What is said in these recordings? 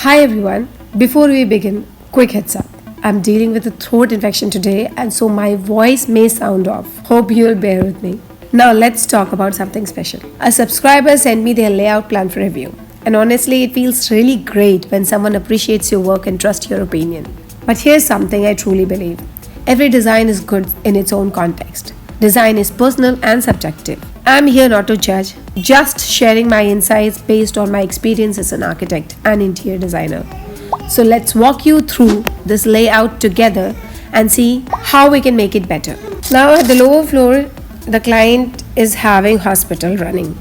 Hi everyone. Before we begin, quick heads up. I'm dealing with a throat infection today and so my voice may sound off. Hope you'll bear with me. Now let's talk about something special. A subscriber sent me their layout plan for review. And honestly, it feels really great when someone appreciates your work and trusts your opinion. But here's something I truly believe. Every design is good in its own context. Design is personal and subjective. I'm here not to judge, just sharing my insights based on my experience as an architect and interior designer. So let's walk you through this layout together and see how we can make it better. Now at the lower floor, the client is having hospital running.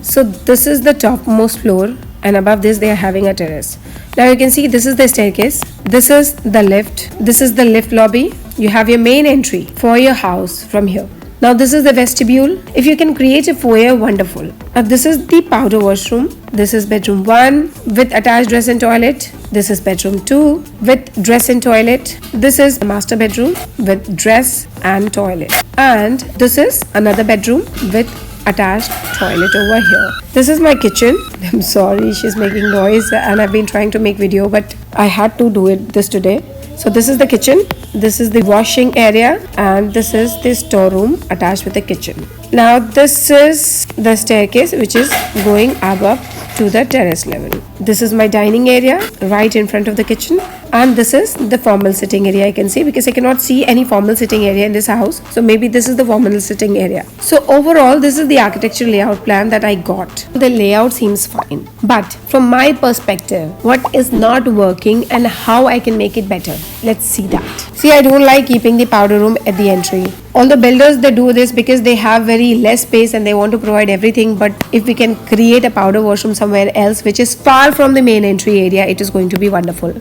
So this is the topmost floor and above this they are having a terrace. Now you can see this is the staircase, this is the lift, this is the lift lobby. You have your main entry for your house from here. Now this is the vestibule. If you can create a foyer, wonderful. Now this is the powder washroom. This is bedroom 1 with attached dress and toilet. This is bedroom 2 with dress and toilet. This is the master bedroom with dress and toilet. And this is another bedroom with attached toilet over here. This is my kitchen. I'm sorry, she's making noise and I've been trying to make video but I had to do this today. So this is the kitchen, this is the washing area and this is the storeroom attached with the kitchen. Now this is the staircase which is going above to the terrace level. This is my dining area right in front of the kitchen and this is the formal sitting area I can see because I cannot see any formal sitting area in this house. So maybe this is the formal sitting area. So overall this is the architectural layout plan that I got. The layout seems fine. But from my perspective, what is not working and how I can make it better? Let's see that. See, I don't like keeping the powder room at the entry. All the builders, they do this because they have very less space and they want to provide everything. But if we can create a powder washroom somewhere else which is far from the main entry area, it is going to be wonderful.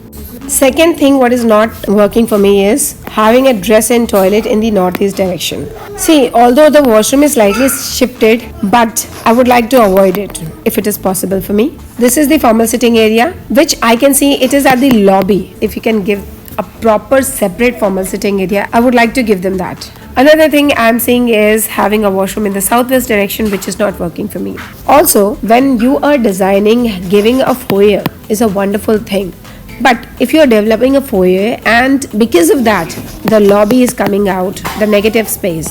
Second thing what is not working for me is having a dress and toilet in the northeast direction. See, although the washroom is slightly shifted, but I would like to avoid it if it is possible for me. This is the formal sitting area which I can see it is at the lobby. If you can give a proper separate formal sitting area, I would like to give them that. Another thing I'm seeing is having a washroom in the southwest direction which is not working for me. Also, when you are designing, giving a foyer is a wonderful thing. But if you're developing a foyer and because of that, the lobby is coming out, the negative space,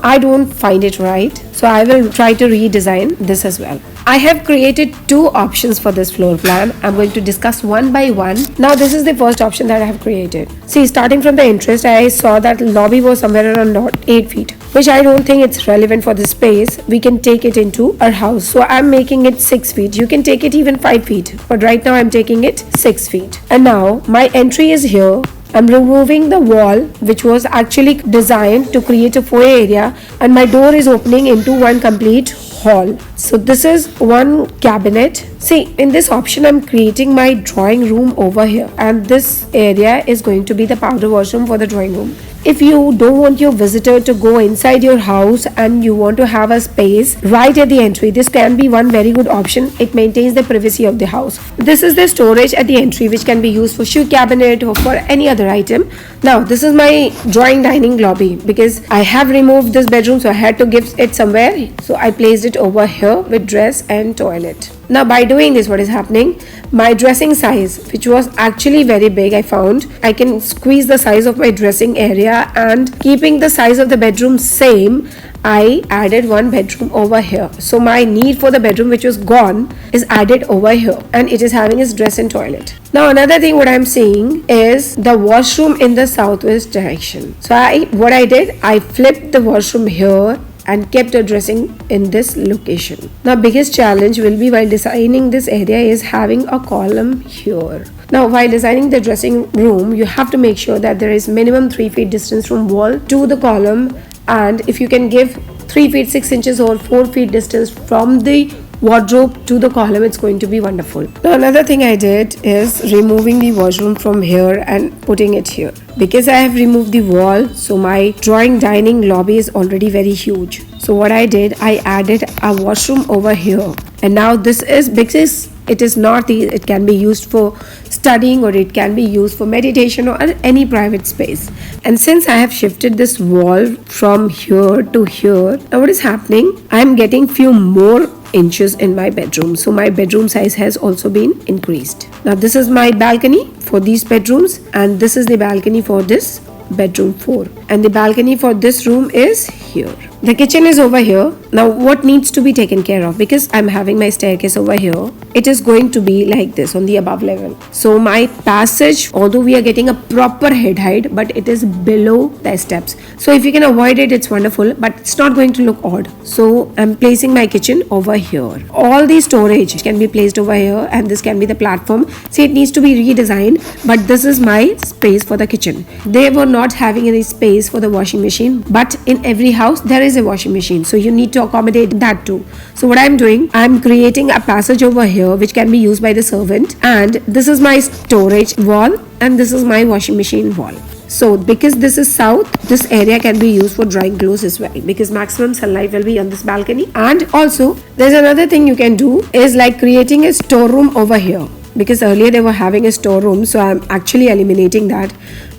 I don't find it right. So I will try to redesign this as well. I have created two options for this floor plan. I'm going to discuss one by one. Now this is the first option that I have created. See, starting from the entrance, I saw that lobby was somewhere around 8 feet, which I don't think it's relevant for the space. We can take it into our house. So I'm making it 6 feet. You can take it even 5 feet. But right now I'm taking it 6 feet. And now my entry is here. I'm removing the wall which was actually designed to create a foyer area and my door is opening into one complete hall. So this is one cabinet. See, in this option I'm creating my drawing room over here and this area is going to be the powder washroom for the drawing room. If you don't want your visitor to go inside your house and you want to have a space right at the entry, this can be one very good option. It maintains the privacy of the house. This is the storage at the entry which can be used for shoe cabinet or for any other item. Now this is my drawing dining lobby because I have removed this bedroom so I had to give it somewhere. So I placed it over here with dress and toilet. Now by doing this, what is happening? My dressing size, which was actually very big, I found I can squeeze the size of my dressing area and keeping the size of the bedroom same, I added one bedroom over here. So my need for the bedroom which was gone is added over here and it is having its dress and toilet. Now another thing what I'm seeing is the washroom in the southwest direction. So what I did, I flipped the washroom here and kept a dressing in this location. Now biggest challenge will be while designing this area is having a column here. Now while designing the dressing room, you have to make sure that there is minimum 3 feet distance from wall to the column, and if you can give 3 feet 6 inches or 4 feet distance from the wardrobe to the column, it's going to be wonderful. Now another thing I did is removing the washroom from here and putting it here. Because I have removed the wall, so my drawing dining lobby is already very huge. So what I did, I added a washroom over here. And now this is because it is not, it can be used for studying or it can be used for meditation or any private space. And since I have shifted this wall from here to here, now what is happening? I am getting few more inches in my bedroom. So my bedroom size has also been increased. Now this is my balcony for these bedrooms, and this is the balcony for this bedroom 4, and the balcony for this room is here. The kitchen is over here. Now what needs to be taken care of, because I'm having my staircase over here, it is going to be like this on the above level. So my passage, although we are getting a proper head height, but it is below the steps. So if you can avoid it, it's wonderful, but it's not going to look odd. So I'm placing my kitchen over here. All the storage can be placed over here, and this can be the platform. See, it needs to be redesigned, but this is my space for the kitchen. They were not having any space for the washing machine, but in every house there is a washing machine, so you need to accommodate that too. So what I'm doing, I'm creating a passage over here which can be used by the servant, and this is my storage wall, and this is my washing machine wall. So because this is south, this area can be used for drying clothes as well, because maximum sunlight will be on this balcony. And also there's another thing you can do, is like creating a storeroom over here, because earlier they were having a storeroom, so I'm actually eliminating that.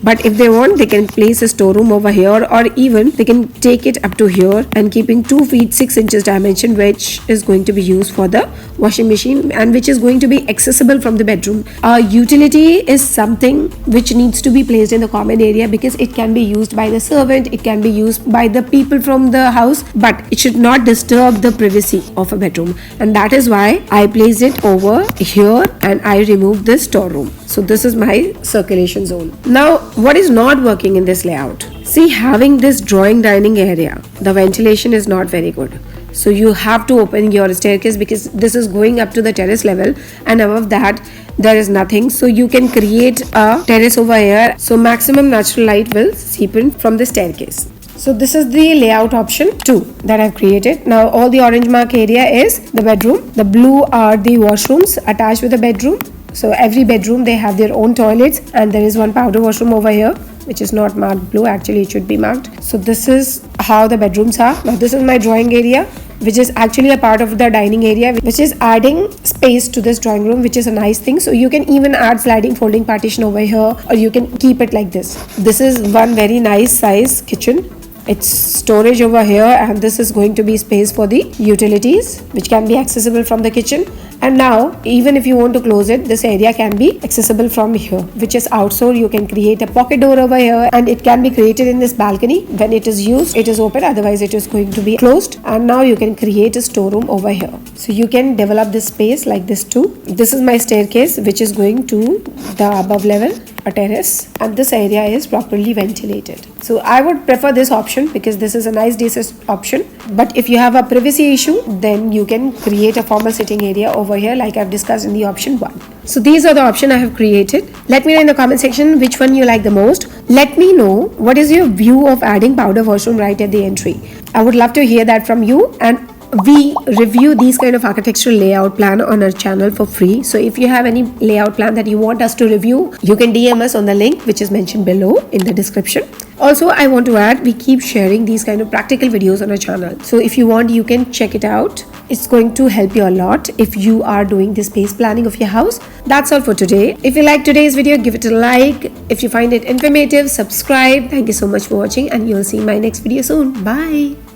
But if they want, they can place a storeroom over here, or even they can take it up to here and keeping 2 feet 6 inches dimension, which is going to be used for the washing machine and which is going to be accessible from the bedroom. Utility is something which needs to be placed in the common area, because it can be used by the servant, it can be used by the people from the house, but it should not disturb the privacy of a bedroom, and that is why I placed it over here and I removed this storeroom. So this is my circulation zone. Now what is not working in this layout? See, having this drawing dining area, the ventilation is not very good. So you have to open your staircase, because this is going up to the terrace level, and above that there is nothing. So you can create a terrace over here, so maximum natural light will seep in from the staircase. So this is the layout option 2 that I've created. Now all the orange mark area is the bedroom. The blue are the washrooms attached with the bedroom. So every bedroom they have their own toilets, and there is one powder washroom over here which is not marked blue. Actually it should be marked. So this is how the bedrooms are. Now this is my drawing area, which is actually a part of the dining area, which is adding space to this drawing room, which is a nice thing. So you can even add sliding folding partition over here, or you can keep it like this. This is one very nice size kitchen. It's storage over here, and this is going to be space for the utilities which can be accessible from the kitchen. And now even if you want to close it, this area can be accessible from here, which is outside. You can create a pocket door over here, and it can be created in this balcony. When it is used, it is open, otherwise it is going to be closed. And now you can create a storeroom over here, so you can develop this space like this too. This is my staircase which is going to the above level, a terrace, and this area is properly ventilated. So I would prefer this option, because this is a nice decent option. But if you have a privacy issue, then you can create a formal sitting area over here, like I've discussed in the option 1. So these are the options I have created. Let me know in the comment section which one you like the most. Let me know what is your view of adding powder washroom right at the entry. I would love to hear that from you, and we review these kind of architectural layout plan on our channel for free. So if you have any layout plan that you want us to review, you can DM us on the link which is mentioned below in the description. Also, I want to add, we keep sharing these kind of practical videos on our channel. So if you want, you can check it out. It's going to help you a lot if you are doing the space planning of your house. That's all for today. If you like today's video, give it a like. If you find it informative, subscribe. Thank you so much for watching, and you'll see my next video soon. Bye.